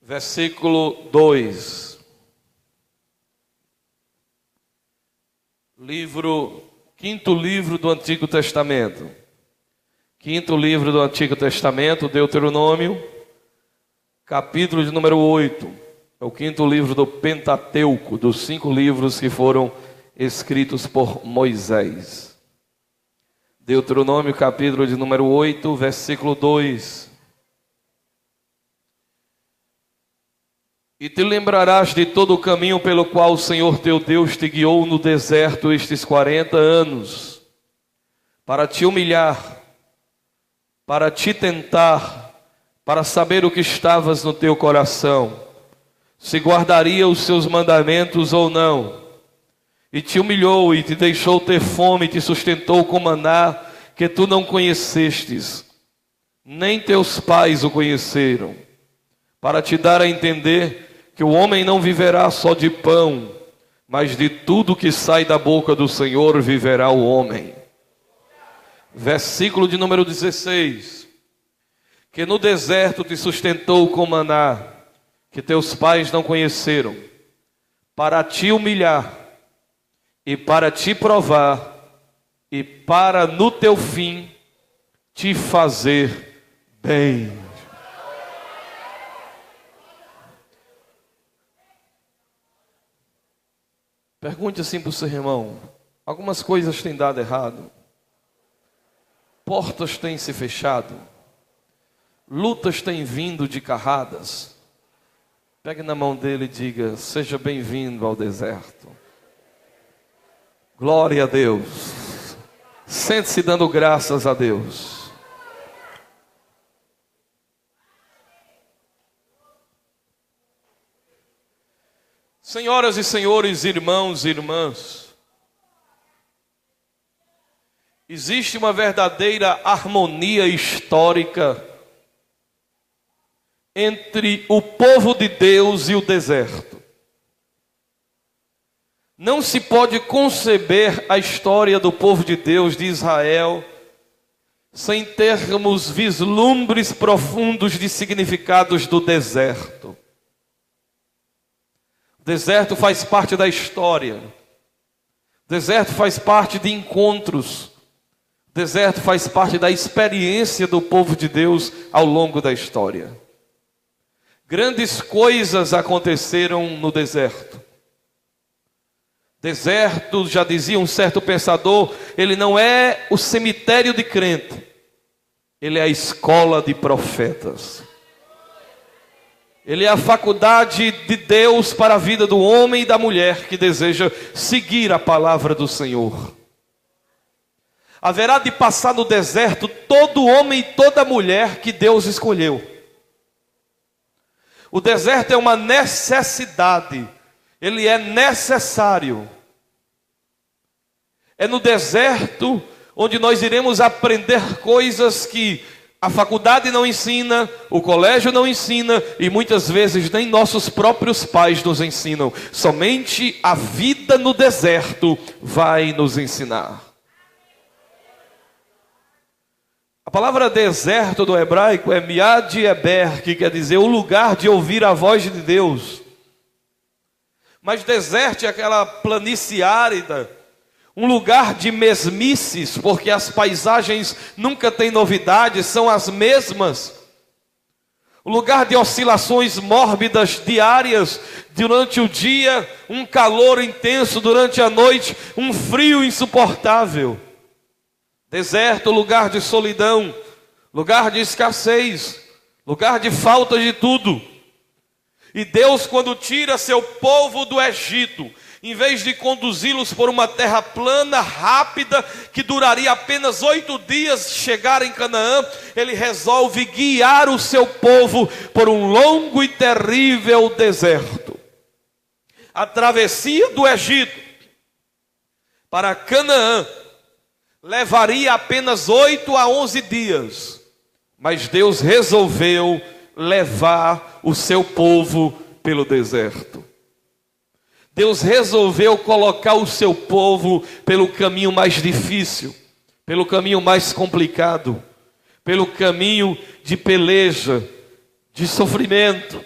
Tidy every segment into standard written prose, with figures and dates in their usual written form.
versículo 2. Quinto livro do Antigo Testamento. Quinto livro do Antigo Testamento, Deuteronômio, capítulo de número 8. É o quinto livro do Pentateuco, dos 5 livros que foram escritos por Moisés. Deuteronômio, capítulo de número 8, versículo 2. E te lembrarás de todo o caminho pelo qual o Senhor teu Deus te guiou no deserto estes 40 anos, para te humilhar, para te tentar, para saber o que estavas no teu coração, se guardaria os seus mandamentos ou não. E te humilhou e te deixou ter fome, e te sustentou com maná que tu não conhecestes, nem teus pais o conheceram, para te dar a entender que o homem não viverá só de pão, mas de tudo que sai da boca do Senhor viverá o homem. Versículo de número 16. Que no deserto te sustentou com maná, que teus pais não conheceram, para te humilhar, e para te provar, e para no teu fim te fazer bem. Pergunte assim para o seu irmão: algumas coisas têm dado errado, portas têm se fechado, lutas têm vindo de carradas. Pegue na mão dele e diga: seja bem-vindo ao deserto. Glória a Deus. Sente-se dando graças a Deus. Senhoras e senhores, irmãos e irmãs, existe uma verdadeira harmonia histórica entre o povo de Deus e o deserto. Não se pode conceber a história do povo de Deus, de Israel, sem termos vislumbres profundos de significados do deserto. O deserto faz parte da história. O deserto faz parte de encontros. O deserto faz parte da experiência do povo de Deus ao longo da história. Grandes coisas aconteceram no deserto. Deserto, já dizia um certo pensador, ele não é o cemitério de crente, ele é a escola de profetas. Ele é a faculdade de Deus para a vida do homem e da mulher que deseja seguir a palavra do Senhor. Haverá de passar no deserto todo homem e toda mulher que Deus escolheu. O deserto é uma necessidade, ele é necessário. É no deserto onde nós iremos aprender coisas que a faculdade não ensina, o colégio não ensina e muitas vezes nem nossos próprios pais nos ensinam. Somente a vida no deserto vai nos ensinar. A palavra deserto no hebraico é miad eber, que quer dizer o lugar de ouvir a voz de Deus. Mas deserto é aquela planície árida, um lugar de mesmices, porque as paisagens nunca têm novidades, são as mesmas. Um lugar de oscilações mórbidas diárias, durante o dia um calor intenso, durante a noite um frio insuportável. Deserto, lugar de solidão, lugar de escassez, lugar de falta de tudo. E Deus, quando tira seu povo do Egito, em vez de conduzi-los por uma terra plana, rápida, que duraria apenas 8 dias chegar em Canaã, Ele resolve guiar o seu povo por um longo e terrível deserto. A travessia do Egito para Canaã levaria apenas 8 a 11 dias, mas Deus resolveu levar o seu povo pelo deserto. Deus resolveu colocar o seu povo pelo caminho mais difícil, pelo caminho mais complicado, pelo caminho de peleja, de sofrimento,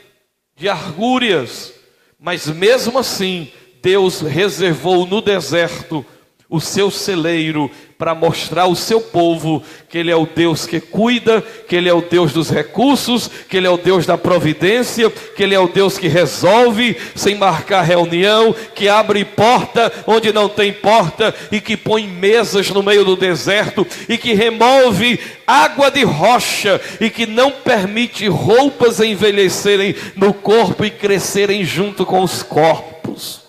de argúrias, mas mesmo assim, Deus reservou no deserto o seu celeiro para mostrar ao seu povo que Ele é o Deus que cuida, que Ele é o Deus dos recursos, que Ele é o Deus da providência, que Ele é o Deus que resolve sem marcar reunião, que abre porta onde não tem porta e que põe mesas no meio do deserto e que remove água de rocha e que não permite roupas envelhecerem no corpo e crescerem junto com os corpos.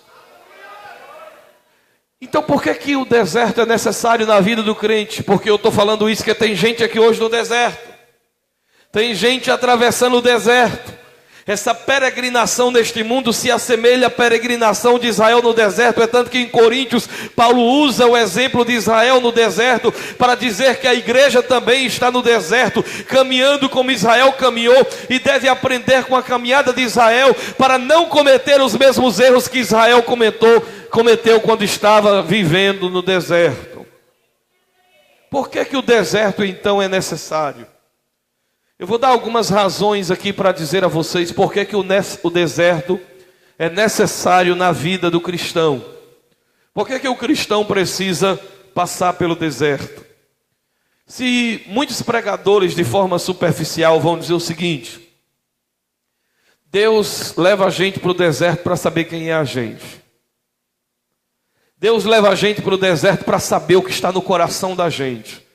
Então por que o deserto é necessário na vida do crente? Porque eu estou falando isso, que tem gente aqui hoje no deserto. Tem gente atravessando o deserto. Essa peregrinação neste mundo se assemelha à peregrinação de Israel no deserto. É tanto que em Coríntios, Paulo usa o exemplo de Israel no deserto para dizer que a igreja também está no deserto, caminhando como Israel caminhou, e deve aprender com a caminhada de Israel para não cometer os mesmos erros que Israel cometeu quando estava vivendo no deserto. Por que o deserto então é necessário? Eu vou dar algumas razões aqui para dizer a vocês por que o deserto é necessário na vida do cristão. Por que o cristão precisa passar pelo deserto? Se muitos pregadores de forma superficial vão dizer o seguinte: Deus leva a gente para o deserto para saber quem é a gente. Deus leva a gente para o deserto para saber o que está no coração da gente.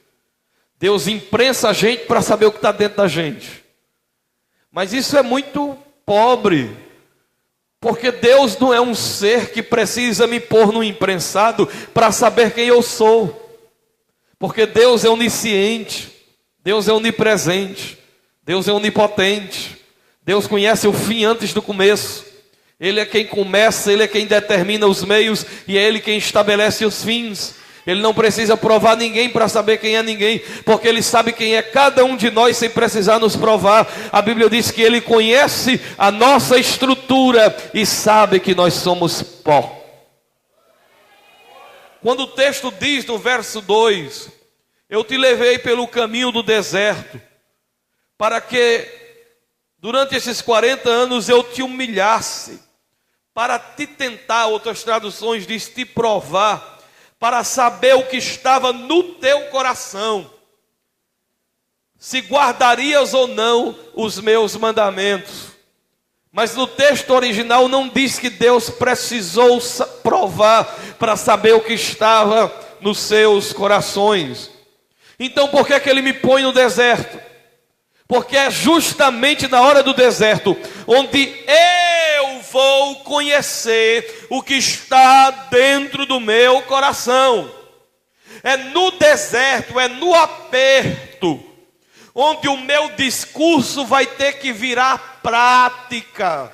Deus imprensa a gente para saber o que está dentro da gente. Mas isso é muito pobre, porque Deus não é um ser que precisa me pôr no imprensado para saber quem eu sou. Porque Deus é onisciente, Deus é onipresente, Deus é onipotente. Deus conhece o fim antes do começo. Ele é quem começa, Ele é quem determina os meios e é Ele quem estabelece os fins. Ele não precisa provar ninguém para saber quem é ninguém, porque Ele sabe quem é cada um de nós sem precisar nos provar. A Bíblia diz que Ele conhece a nossa estrutura e sabe que nós somos pó. Quando o texto diz no verso 2: eu te levei pelo caminho do deserto, para que durante esses 40 anos eu te humilhasse, para te tentar, outras traduções diz te provar, para saber o que estava no teu coração, se guardarias ou não os meus mandamentos. Mas no texto original não diz que Deus precisou provar para saber o que estava nos seus corações. Então por que Ele me põe no deserto? Porque é justamente na hora do deserto onde eu vou conhecer o que está dentro do meu coração. É no deserto, é no aperto, onde o meu discurso vai ter que virar prática.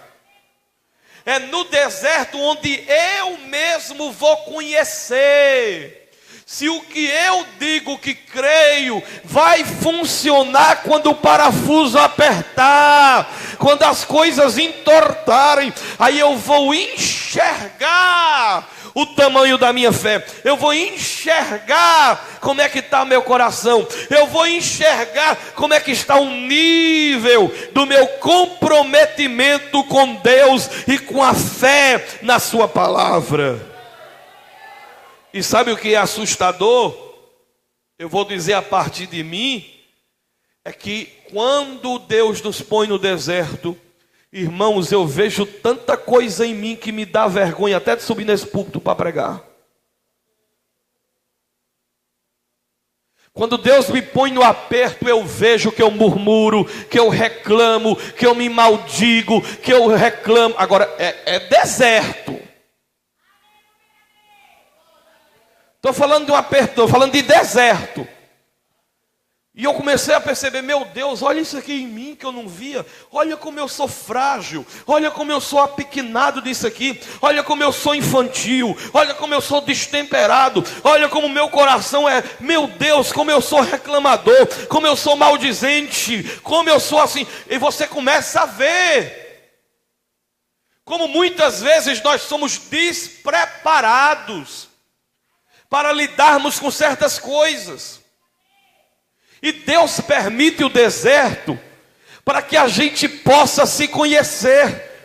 É no deserto onde eu mesmo vou conhecer se o que eu digo que creio vai funcionar quando o parafuso apertar, quando as coisas entortarem. Aí eu vou enxergar o tamanho da minha fé, eu vou enxergar como é que está meu coração, eu vou enxergar como é que está o nível do meu comprometimento com Deus e com a fé na sua palavra. E sabe o que é assustador? Eu vou dizer a partir de mim, é que quando Deus nos põe no deserto, irmãos, eu vejo tanta coisa em mim que me dá vergonha até de subir nesse púlpito para pregar. Quando Deus me põe no aperto, eu vejo que eu murmuro, que eu reclamo, que eu me maldigo, que eu reclamo. Agora, é deserto. Estou falando de um aperto, estou falando de deserto. E eu comecei a perceber, meu Deus, olha isso aqui em mim que eu não via. Olha como eu sou frágil. Olha como eu sou apequenado disso aqui. Olha como eu sou infantil. Olha como eu sou destemperado. Olha como o meu coração é, meu Deus, como eu sou reclamador. Como eu sou maldizente. Como eu sou assim. E você começa a ver como muitas vezes nós somos despreparados para lidarmos com certas coisas. E Deus permite o deserto para que a gente possa se conhecer,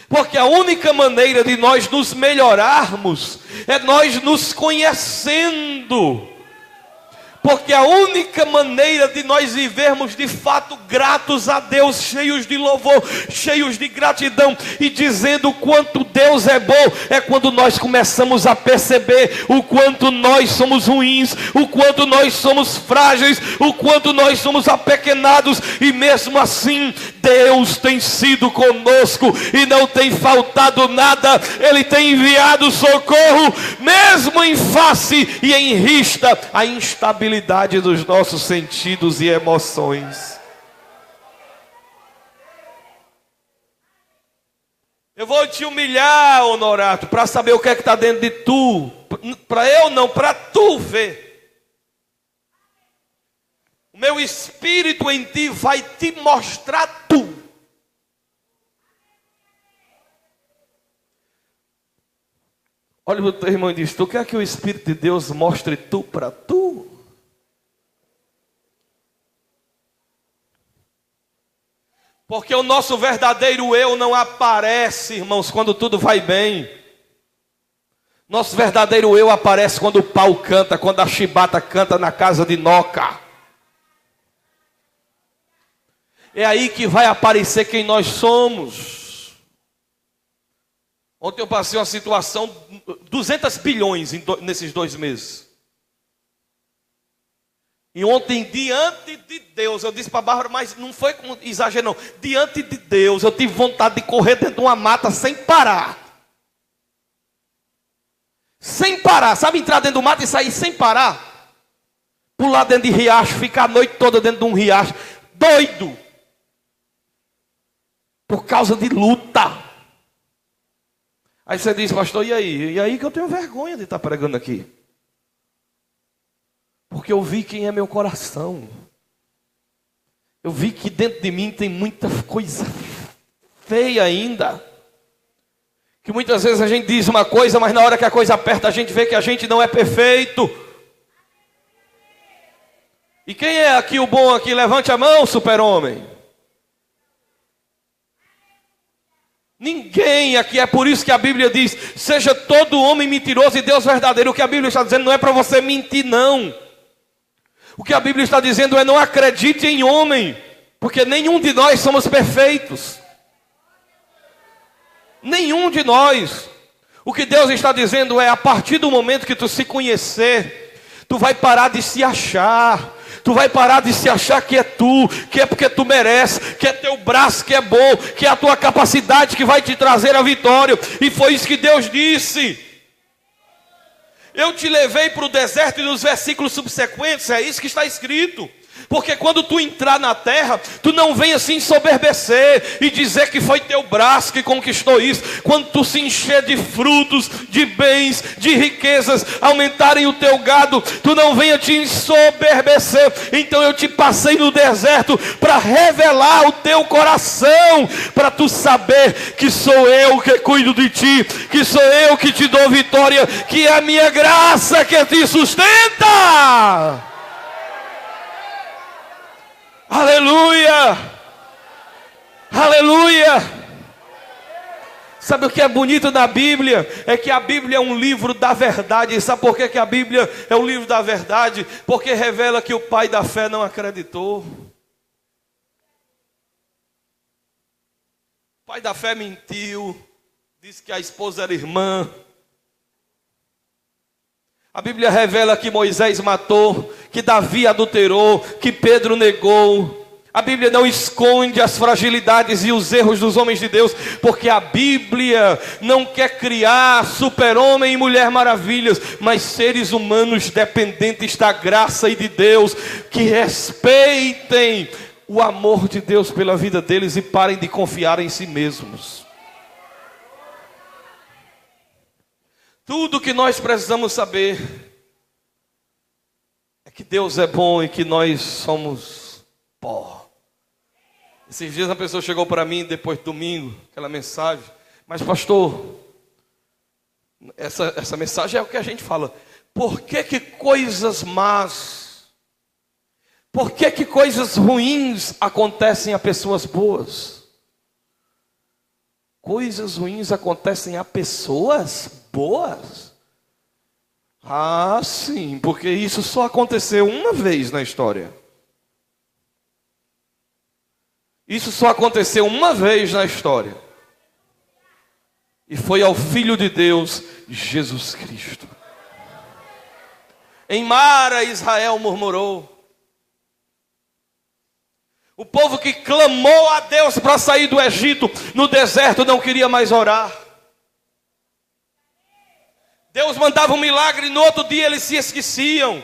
Porque a única maneira de nós nos melhorarmos é nós nos conhecendo. Porque a única maneira de nós vivermos de fato gratos a Deus, cheios de louvor, cheios de gratidão e dizendo o quanto Deus é bom, é quando nós começamos a perceber o quanto nós somos ruins, o quanto nós somos frágeis, o quanto nós somos apequenados, e mesmo assim Deus tem sido conosco e não tem faltado nada. Ele tem enviado socorro, mesmo em face e em vista a instabilidade dos nossos sentidos e emoções. Eu vou te humilhar, Honorato, para saber o que é que está dentro de tu. Para eu não, para tu ver. O meu espírito em ti vai te mostrar tu. Olha o teu irmão e diz: tu quer que o Espírito de Deus mostre tu para tu? Porque o nosso verdadeiro eu não aparece, irmãos, quando tudo vai bem. Nosso verdadeiro eu aparece quando o pau canta, quando a chibata canta na casa de Noca. É aí que vai aparecer quem nós somos. Ontem eu passei uma situação, 200 bilhões nesses 2 meses. E ontem, diante de Deus, eu disse para a Bárbara, mas não foi com exagero não. Diante de Deus, eu tive vontade de correr dentro de uma mata sem parar. Sem parar, sabe, entrar dentro do mato e sair sem parar? Pular dentro de riacho, ficar a noite toda dentro de um riacho. Doido. Por causa de luta. Aí você diz: pastor, e aí? E aí que eu tenho vergonha de estar pregando aqui. Porque eu vi quem é meu coração. Eu vi que dentro de mim tem muita coisa feia ainda. Que muitas vezes a gente diz uma coisa, mas na hora que a coisa aperta, a gente vê que a gente não é perfeito. E quem é aqui o bom aqui? Levante a mão, super-homem. Ninguém aqui. É por isso que a Bíblia diz: seja todo homem mentiroso e Deus verdadeiro. O que a Bíblia está dizendo não é para você mentir, não. O que a Bíblia está dizendo é: não acredite em homem, porque nenhum de nós somos perfeitos. Nenhum de nós. O que Deus está dizendo é: a partir do momento que tu se conhecer, tu vai parar de se achar. Tu vai parar de se achar que é tu, que é porque tu merece, que é teu braço que é bom, que é a tua capacidade que vai te trazer a vitória. E foi isso que Deus disse. Eu te levei para o deserto, e nos versículos subsequentes é isso que está escrito. Porque quando tu entrar na terra, tu não vem assim soberbecer e dizer que foi teu braço que conquistou isso. Quando tu se encher de frutos, de bens, de riquezas, aumentarem o teu gado, tu não venha te ensoberbecer. Então eu te passei no deserto para revelar o teu coração, para tu saber que sou eu que cuido de ti, que sou eu que te dou vitória, que é a minha graça que te sustenta. Aleluia! Aleluia! Sabe o que é bonito na Bíblia? É que a Bíblia é um livro da verdade. Sabe por que a Bíblia é um livro da verdade? Porque revela que o pai da fé não acreditou. O pai da fé mentiu, disse que a esposa era irmã. A Bíblia revela que Moisés matou, que Davi adulterou, que Pedro negou. A Bíblia não esconde as fragilidades e os erros dos homens de Deus, porque a Bíblia não quer criar super-homem e mulher maravilhas, mas seres humanos dependentes da graça e de Deus, que respeitem o amor de Deus pela vida deles e parem de confiar em si mesmos. Tudo que nós precisamos saber é que Deus é bom e que nós somos pó. Esses dias uma pessoa chegou para mim, depois de domingo, aquela mensagem: mas pastor, essa mensagem é o que a gente fala. Por que coisas más, por que coisas ruins acontecem a pessoas boas? Coisas ruins acontecem a pessoas boas? Ah, sim, porque isso só aconteceu uma vez na história. Isso só aconteceu uma vez na história. E foi ao Filho de Deus, Jesus Cristo. Em Mara, Israel murmurou. O povo que clamou a Deus para sair do Egito, no deserto, não queria mais orar. Deus mandava um milagre, no outro dia eles se esqueciam.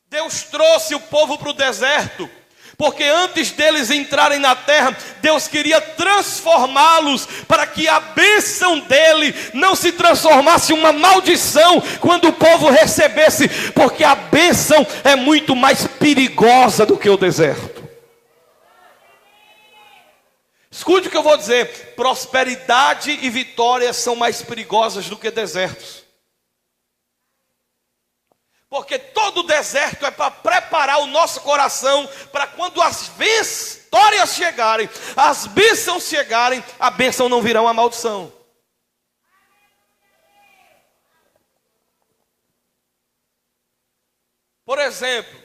Deus trouxe o povo para o deserto, porque antes deles entrarem na terra, Deus queria transformá-los para que a bênção dele não se transformasse em uma maldição quando o povo recebesse, porque a bênção é muito mais perigosa do que o deserto. Escute o que eu vou dizer: prosperidade e vitória são mais perigosas do que desertos. Porque todo deserto é para preparar o nosso coração para quando as vitórias chegarem, as bênçãos chegarem, a bênção não virá uma maldição. Por exemplo,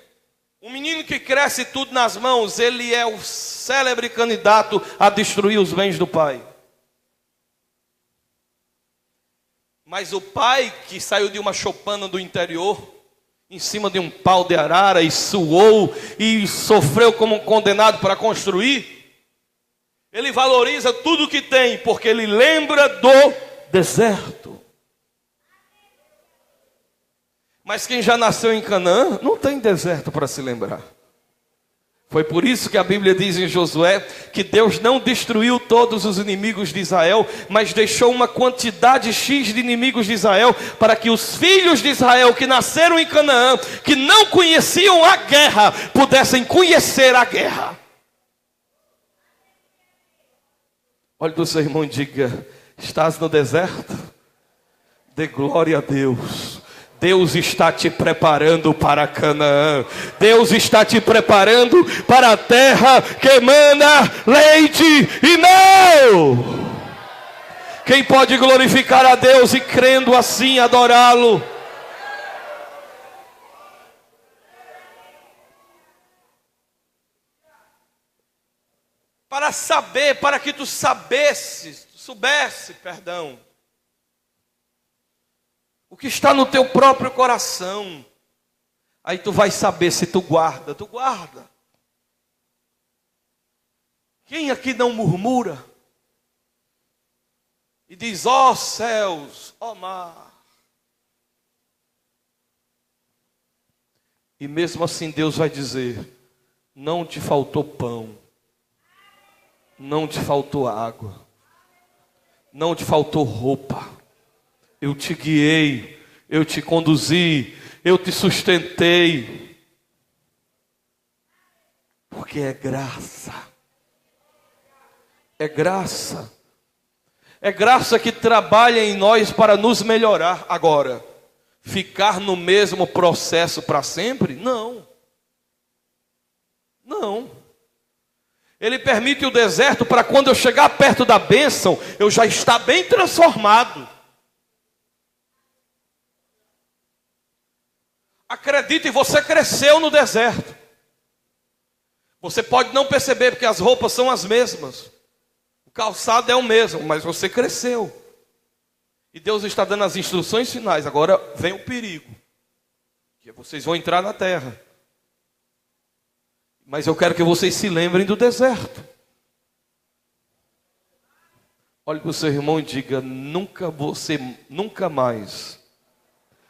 um menino que cresce tudo nas mãos, ele é o célebre candidato a destruir os bens do pai. Mas o pai que saiu de uma choupana do interior, em cima de um pau de arara, e suou e sofreu como um condenado para construir, ele valoriza tudo que tem, porque ele lembra do deserto. Mas quem já nasceu em Canaã, não tem deserto para se lembrar. Foi por isso que a Bíblia diz em Josué, que Deus não destruiu todos os inimigos de Israel, mas deixou uma quantidade X de inimigos de Israel, para que os filhos de Israel que nasceram em Canaã, que não conheciam a guerra, pudessem conhecer a guerra. Olhe para o seu irmão e diga: estás no deserto? Dê glória a Deus. Deus está te preparando para Canaã. Deus está te preparando para a terra que emana leite e mel. Quem pode glorificar a Deus e crendo assim adorá-lo? Para saber, para que tu soubesse, o que está no teu próprio coração. Aí tu vai saber se tu guarda. Quem aqui não murmura? E diz: ó céus, ó mar. E mesmo assim Deus vai dizer: não te faltou pão, não te faltou água, não te faltou roupa. Eu te guiei, eu te conduzi, eu te sustentei. Porque é graça. É graça. É graça que trabalha em nós para nos melhorar. Agora, ficar no mesmo processo para sempre? Não. Não. Ele permite o deserto para quando eu chegar perto da bênção, eu já estar bem transformado. Acredite, você cresceu no deserto. Você pode não perceber, porque as roupas são as mesmas. O calçado é o mesmo, mas você cresceu. E Deus está dando as instruções finais. Agora vem o perigo, que vocês vão entrar na terra. Mas eu quero que vocês se lembrem do deserto. Olhe para o seu irmão e diga: nunca mais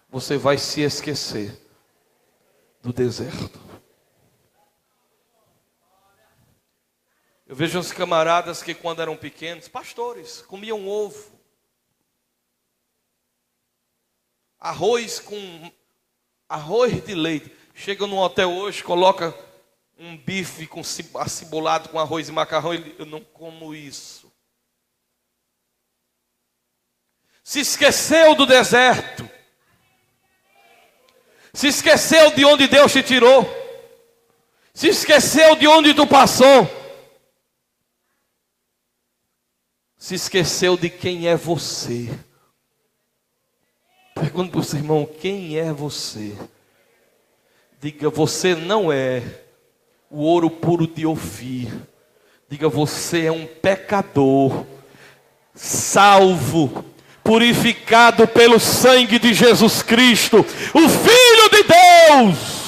você vai se esquecer do deserto. Eu vejo uns camaradas que quando eram pequenos, pastores, comiam ovo, arroz de leite. Chega num hotel hoje, coloca um bife acebolado com arroz e macarrão. Eu não como isso. Se esqueceu do deserto. Se esqueceu de onde Deus te tirou. Se esqueceu de onde tu passou. se esqueceu de quem é você. Pergunta para o seu irmão: quem é você? Diga: você não é o ouro puro de Ofir. Diga: você é um pecador, salvo, purificado pelo sangue de Jesus Cristo, o Filho de Deus.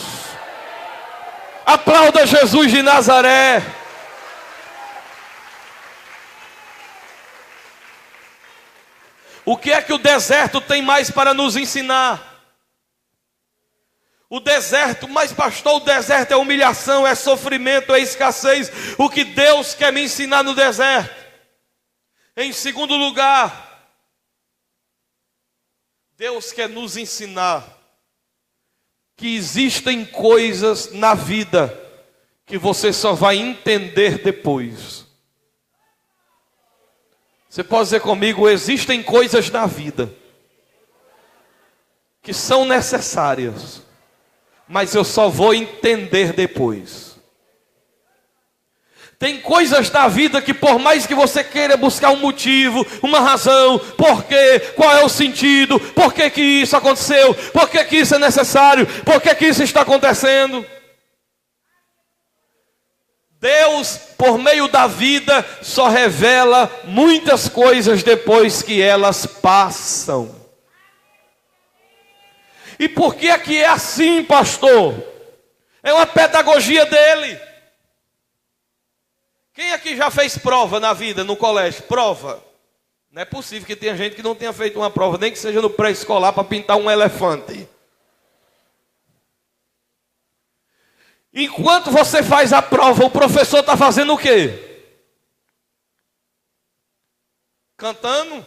Aplauda Jesus de Nazaré. O que é que o deserto tem mais para nos ensinar? O deserto, mas pastor, o deserto é humilhação, é sofrimento, é escassez. O que Deus quer me ensinar no deserto? Em segundo lugar, Deus quer nos ensinar que existem coisas na vida que você só vai entender depois. Você pode dizer comigo: existem coisas na vida que são necessárias, mas eu só vou entender depois. Tem coisas da vida que, por mais que você queira buscar um motivo, uma razão, por quê, qual é o sentido, por que que isso aconteceu, por que que isso é necessário, por que que isso está acontecendo, Deus, por meio da vida, só revela muitas coisas depois que elas passam. E por que é que é assim, pastor? É uma pedagogia dele. Quem aqui já fez prova na vida, no colégio? Prova. Não é possível que tenha gente que não tenha feito uma prova, nem que seja no pré-escolar, para pintar um elefante. Enquanto você faz a prova, o professor está fazendo o quê? Cantando,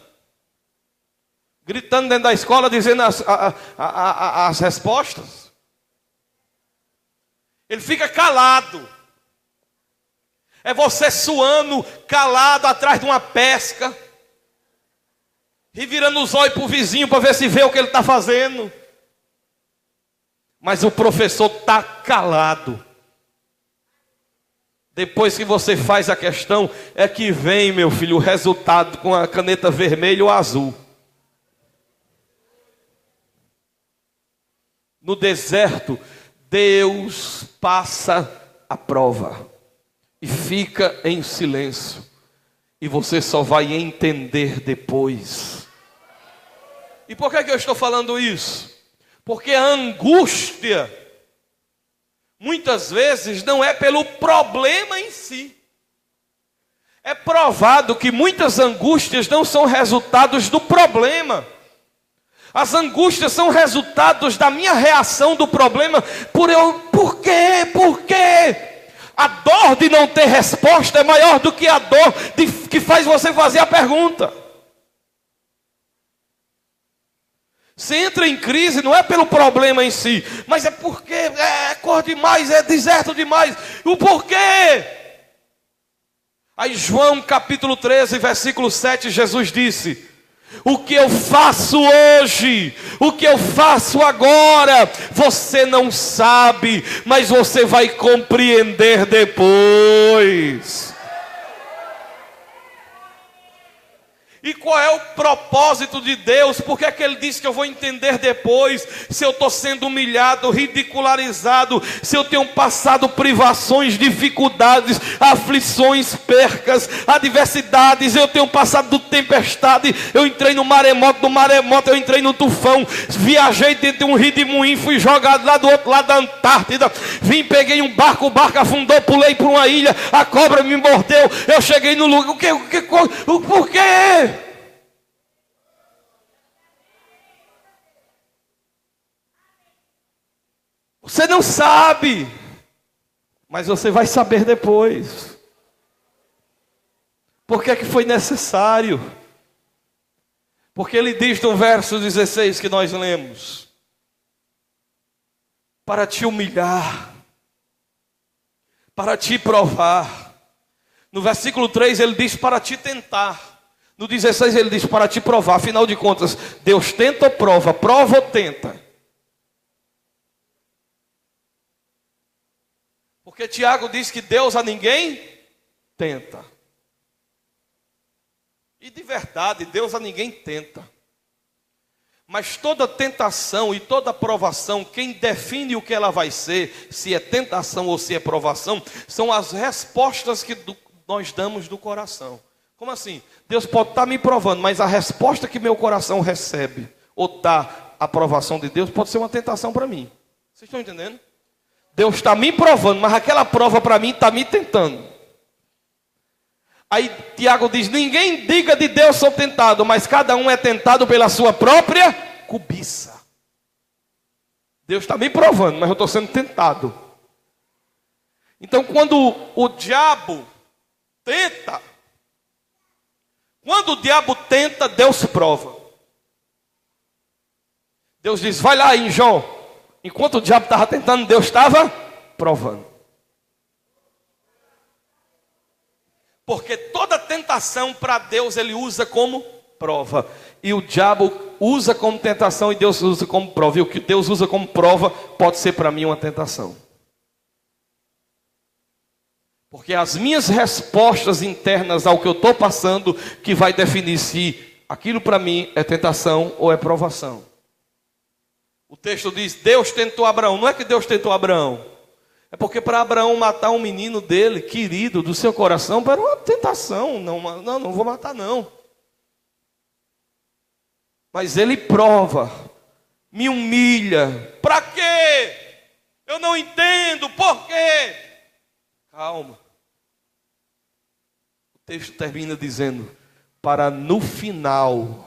gritando dentro da escola, dizendo as respostas. Ele fica calado. É você suando, calado, atrás de uma pesca, e virando os olhos para o vizinho para ver se vê o que ele está fazendo. Mas o professor está calado. Depois que você faz a questão, é que vem, meu filho, o resultado com a caneta vermelha ou azul. No deserto, Deus passa a prova e fica em silêncio. E você só vai entender depois. E por que eu estou falando isso? Porque a angústia, muitas vezes, não é pelo problema em si. É provado que muitas angústias não são resultados do problema. As angústias são resultados da minha reação do problema. Por quê? Por quê? A dor de não ter resposta é maior do que a dor que faz você fazer a pergunta. Você entra em crise não é pelo problema em si, mas é porque é cor demais, é deserto demais. O porquê? Aí João capítulo 13, versículo 7, Jesus disse: o que eu faço hoje, o que eu faço agora, você não sabe, mas você vai compreender depois. E qual é o propósito de Deus? Por que é que Ele disse que eu vou entender depois? Se eu estou sendo humilhado, ridicularizado, se eu tenho passado privações, dificuldades, aflições, percas, adversidades, eu tenho passado do tempestade, eu entrei no maremoto, do maremoto eu entrei no tufão, viajei dentro de um redemoinho, fui jogado lá do outro lado da Antártida, vim, peguei um barco, o barco afundou, pulei para uma ilha, a cobra me mordeu, eu cheguei no lugar, por quê? Você não sabe, mas você vai saber depois. Por que é que foi necessário? Porque ele diz no verso 16 que nós lemos: para te humilhar, para te provar. No versículo 3 ele diz para te tentar. No 16 ele diz para te provar. Afinal de contas, Deus tenta ou prova? Prova ou tenta? Porque Tiago diz que Deus a ninguém tenta. E de verdade, Deus a ninguém tenta. Mas toda tentação e toda provação, quem define o que ela vai ser, se é tentação ou se é provação, são as respostas que nós damos do coração. Como assim? Deus pode estar me provando, mas a resposta que meu coração recebe, ou dá a aprovação de Deus, pode ser uma tentação para mim. Vocês estão entendendo? Deus está me provando, mas aquela prova para mim está me tentando. Aí Tiago diz, ninguém diga de Deus sou tentado, mas cada um é tentado pela sua própria cobiça. Deus está me provando, mas eu estou sendo tentado. Então quando o diabo tenta, Deus prova. Deus diz, vai lá em Jó. Enquanto o diabo estava tentando, Deus estava provando. Porque toda tentação para Deus ele usa como prova. E o diabo usa como tentação e Deus usa como prova. E o que Deus usa como prova pode ser para mim uma tentação. Porque as minhas respostas internas ao que eu estou passando que vai definir se aquilo para mim é tentação ou é provação. O texto diz, Deus tentou Abraão. Não é que Deus tentou Abraão. É porque para Abraão matar um menino dele, querido, do seu coração, era uma tentação. Não vou matar não. Mas ele prova, me humilha. Para quê? Eu não entendo, por quê? Calma. O texto termina dizendo, para no final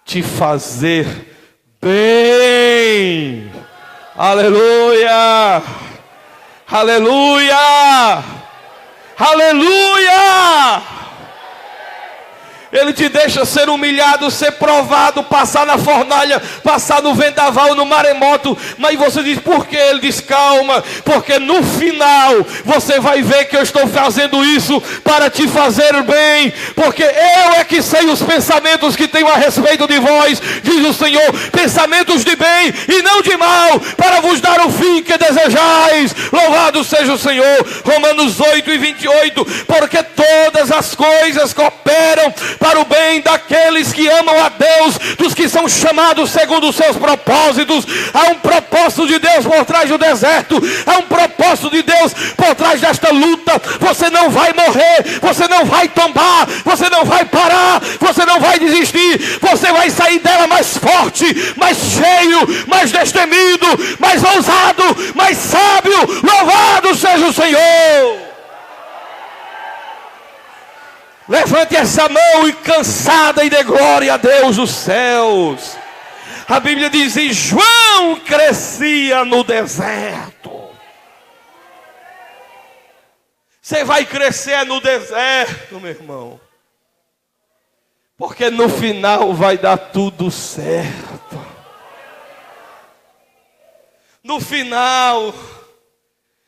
te fazer bem. Aleluia! Aleluia! Aleluia! Ele te deixa ser humilhado, ser provado, passar na fornalha, passar no vendaval, no maremoto. Mas você diz, por quê? Ele diz, calma, porque no final você vai ver que eu estou fazendo isso para te fazer bem. Porque eu é que sei os pensamentos que tenho a respeito de vós, diz o Senhor, pensamentos de bem e não de mal, para vos dar o fim que desejais. Louvado seja o Senhor. Romanos 8:28, porque todas as coisas cooperam para o bem daqueles que amam a Deus, dos que são chamados segundo os seus propósitos. Há um propósito de Deus por trás do deserto, há um propósito de Deus por trás desta luta. Você não vai morrer, você não vai tombar, você não vai parar, você não vai desistir, você vai sair dela mais forte, mais cheio, mais destemido, mais ousado, mais sábio. Louvado seja o Senhor. Levante essa mão e cansada e dê glória a Deus dos céus. A Bíblia diz, e João crescia no deserto. Você vai crescer no deserto, meu irmão. Porque no final vai dar tudo certo. No final,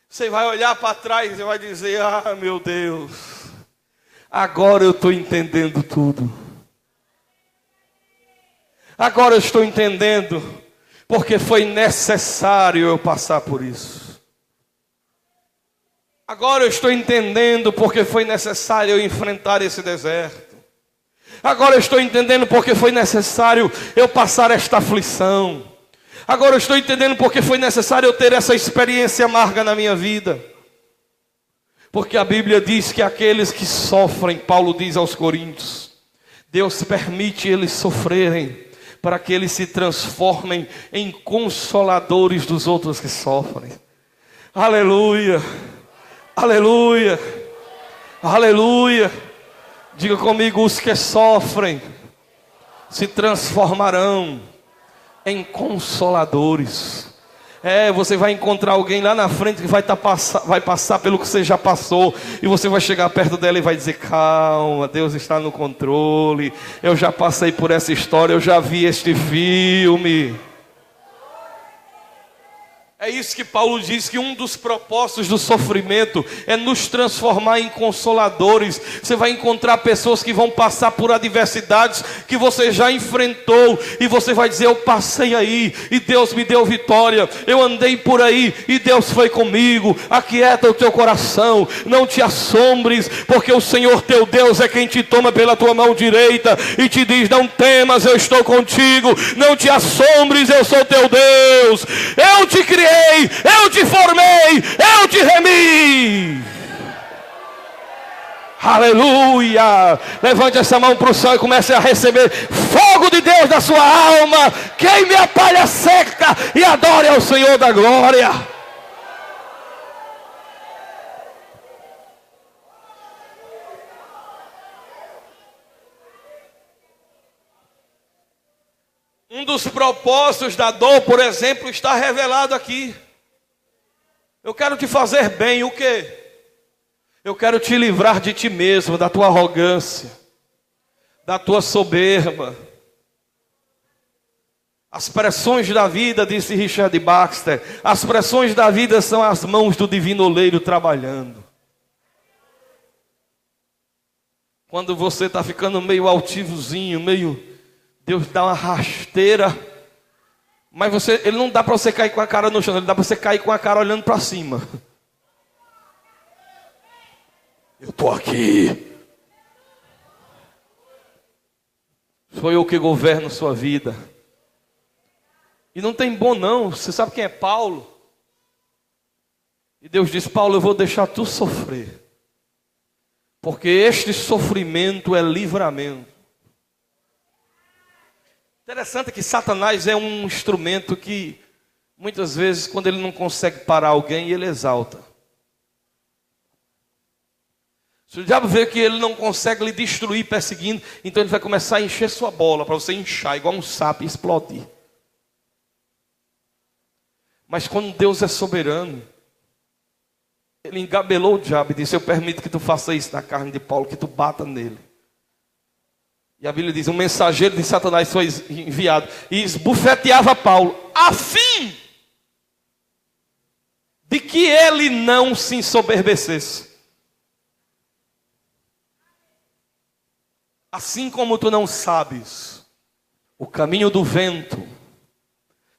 você vai olhar para trás e vai dizer, ah, meu Deus. Agora eu estou entendendo tudo. Agora eu estou entendendo porque foi necessário eu passar por isso. Agora eu estou entendendo porque foi necessário eu enfrentar esse deserto. Agora eu estou entendendo porque foi necessário eu passar esta aflição. Agora eu estou entendendo porque foi necessário eu ter essa experiência amarga na minha vida. Porque a Bíblia diz que aqueles que sofrem, Paulo diz aos Coríntios, Deus permite eles sofrerem, para que eles se transformem em consoladores dos outros que sofrem. Aleluia, aleluia, aleluia. Diga comigo, os que sofrem se transformarão em consoladores. Você vai encontrar alguém lá na frente que vai passar pelo que você já passou. E você vai chegar perto dela e vai dizer, calma, Deus está no controle. Eu já passei por essa história, eu já vi este filme. É isso que Paulo diz, que um dos propósitos do sofrimento é nos transformar em consoladores. Você vai encontrar pessoas que vão passar por adversidades que você já enfrentou, e você vai dizer: eu passei aí e Deus me deu vitória, eu andei por aí e Deus foi comigo. Aquieta o teu coração, não te assombres, porque o Senhor teu Deus é quem te toma pela tua mão direita e te diz: não temas, eu estou contigo. Não te assombres, eu sou teu Deus, eu te criei, eu te formei, eu te remi. Aleluia. Levante essa mão para o céu e comece a receber fogo de Deus da sua alma. Queime a palha seca e adore ao Senhor da glória. Um dos propósitos da dor, por exemplo, está revelado aqui. Eu quero te fazer bem, o quê? Eu quero te livrar de ti mesmo, da tua arrogância, da tua soberba. As pressões da vida, disse Richard Baxter, as pressões da vida são as mãos do divino oleiro trabalhando. Quando você está ficando meio altivozinho, Deus dá uma rasteira, mas ele não dá para você cair com a cara no chão, ele dá para você cair com a cara olhando para cima. Eu estou aqui. Sou eu que governo sua vida. E não tem bom não. Você sabe quem é Paulo? E Deus diz: Paulo, eu vou deixar tu sofrer, porque este sofrimento é livramento. Interessante que Satanás é um instrumento que, muitas vezes, quando ele não consegue parar alguém, ele exalta. Se o diabo vê que ele não consegue lhe destruir perseguindo, então ele vai começar a encher sua bola, para você inchar igual um sapo e explodir. Mas quando Deus é soberano, ele engabelou o diabo e disse: eu permito que tu faça isso na carne de Paulo, que tu bata nele. E a Bíblia diz: um mensageiro de Satanás foi enviado e esbofeteava Paulo, a fim de que ele não se ensoberbecesse. Assim como tu não sabes o caminho do vento,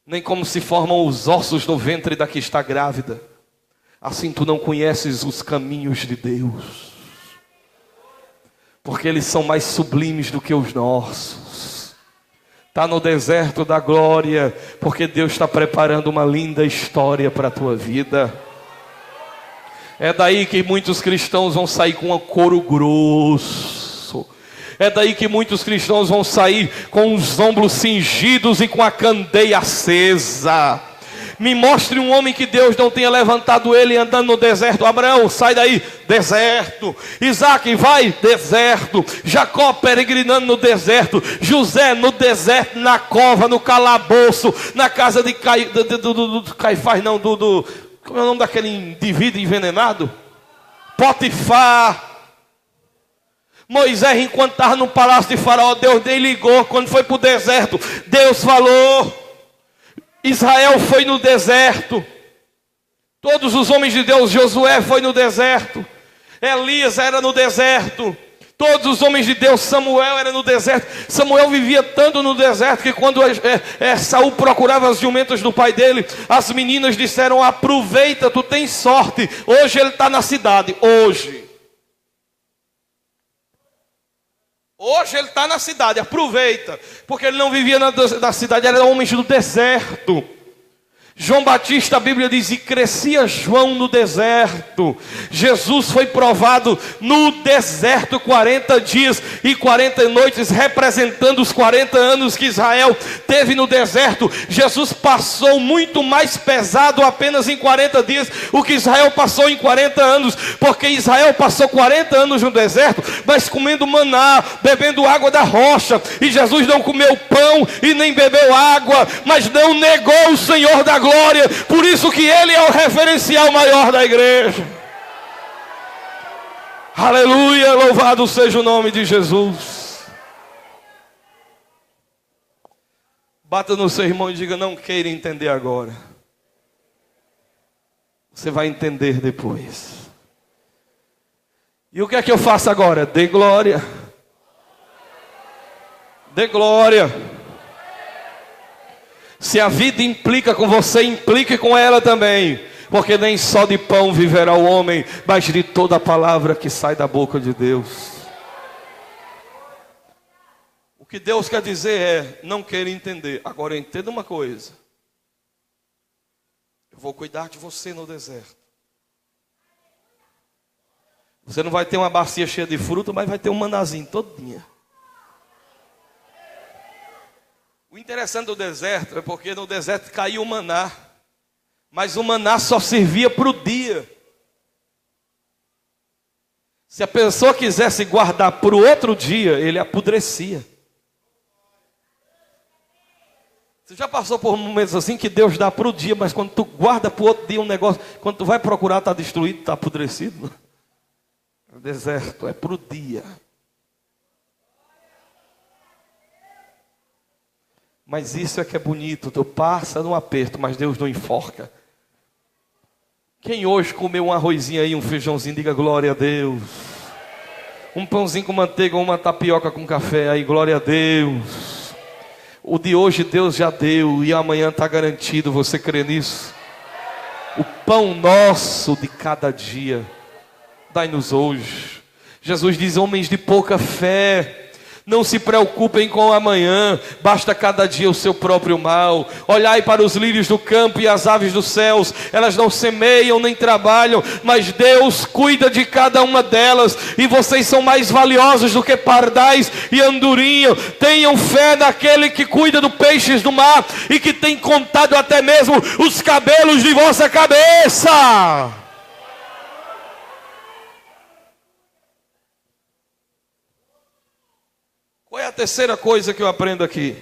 nem como se formam os ossos no ventre da que está grávida, assim tu não conheces os caminhos de Deus, porque eles são mais sublimes do que os nossos. Está no deserto da glória, porque Deus está preparando uma linda história para a tua vida. É daí que muitos cristãos vão sair com um couro grosso. É daí que muitos cristãos vão sair com os ombros cingidos e com a candeia acesa. Me mostre um homem que Deus não tenha levantado ele andando no deserto. Abraão, sai daí, deserto. Isaac, vai, deserto. Jacó peregrinando no deserto. José no deserto, na cova, no calabouço, na casa de Caifás, não, como é o nome daquele indivíduo envenenado? Potifar. Moisés, enquanto estava no palácio de Faraó, Deus nem ligou. Quando foi para o deserto, Deus falou. Israel foi no deserto. Todos os homens de Deus, Josué foi no deserto. Elias era no deserto. Todos os homens de Deus, Samuel era no deserto. Samuel vivia tanto no deserto que quando Saul procurava as jumentas do pai dele, as meninas disseram: aproveita, tu tens sorte. Hoje ele está na cidade. Hoje ele está na cidade, aproveita. Porque ele não vivia na cidade, era homem do deserto. João Batista, a Bíblia diz, e crescia João no deserto. Jesus foi provado no deserto 40 dias e 40 noites, representando os 40 anos que Israel teve no deserto. Jesus passou muito mais pesado apenas em 40 dias o que Israel passou em 40 anos, porque Israel passou 40 anos no deserto, mas comendo maná, bebendo água da rocha, e Jesus não comeu pão e nem bebeu água, mas não negou o Senhor da glória. Por isso que ele é o referencial maior da igreja. Aleluia, louvado seja o nome de Jesus. Bata no seu irmão e diga: não queira entender agora. Você vai entender depois. E o que é que eu faço agora? Dê glória. Dê glória. Se a vida implica com você, implique com ela também. Porque nem só de pão viverá o homem, mas de toda a palavra que sai da boca de Deus. O que Deus quer dizer é, não queira entender. Agora entenda uma coisa. Eu vou cuidar de você no deserto. Você não vai ter uma bacia cheia de fruta, mas vai ter um manazinho todo dia. O interessante do deserto é porque no deserto caiu o maná. Mas o maná só servia para o dia. Se a pessoa quisesse guardar para o outro dia, ele apodrecia. Você já passou por momentos assim que Deus dá para o dia, mas quando tu guarda para o outro dia um negócio, quando tu vai procurar está destruído, está apodrecido? O deserto é para o dia. Mas isso é que é bonito, tu passa no aperto, mas Deus não enforca. Quem hoje comeu um arrozinho aí, um feijãozinho, diga glória a Deus. Um pãozinho com manteiga ou uma tapioca com café, aí glória a Deus. O de hoje Deus já deu e amanhã está garantido, você crê nisso? O pão nosso de cada dia, dai-nos hoje. Jesus diz, homens de pouca fé, não se preocupem com o amanhã, basta cada dia o seu próprio mal. Olhai para os lírios do campo e as aves dos céus, elas não semeiam nem trabalham, mas Deus cuida de cada uma delas, e vocês são mais valiosos do que pardais e andorinha. Tenham fé naquele que cuida dos peixes do mar, e que tem contado até mesmo os cabelos de vossa cabeça. Qual é a terceira coisa que eu aprendo aqui?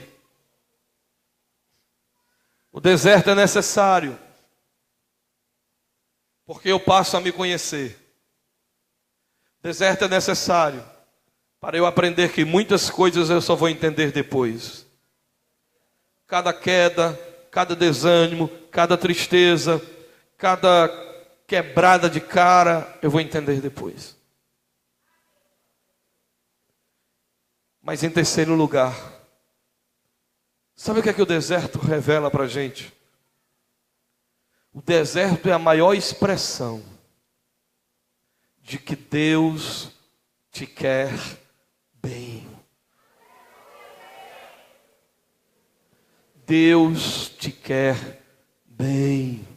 O deserto é necessário, porque eu passo a me conhecer. O deserto é necessário para eu aprender que muitas coisas eu só vou entender depois. Cada queda, cada desânimo, cada tristeza, cada quebrada de cara, eu vou entender depois. Mas em terceiro lugar, sabe o que é que o deserto revela para a gente? O deserto é a maior expressão de que Deus te quer bem. Deus te quer bem.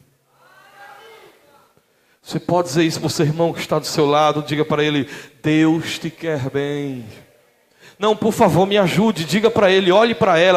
Você pode dizer isso para o seu irmão que está do seu lado, diga para ele, Deus te quer bem. Não, por favor, me ajude, diga para ele, olhe para ela.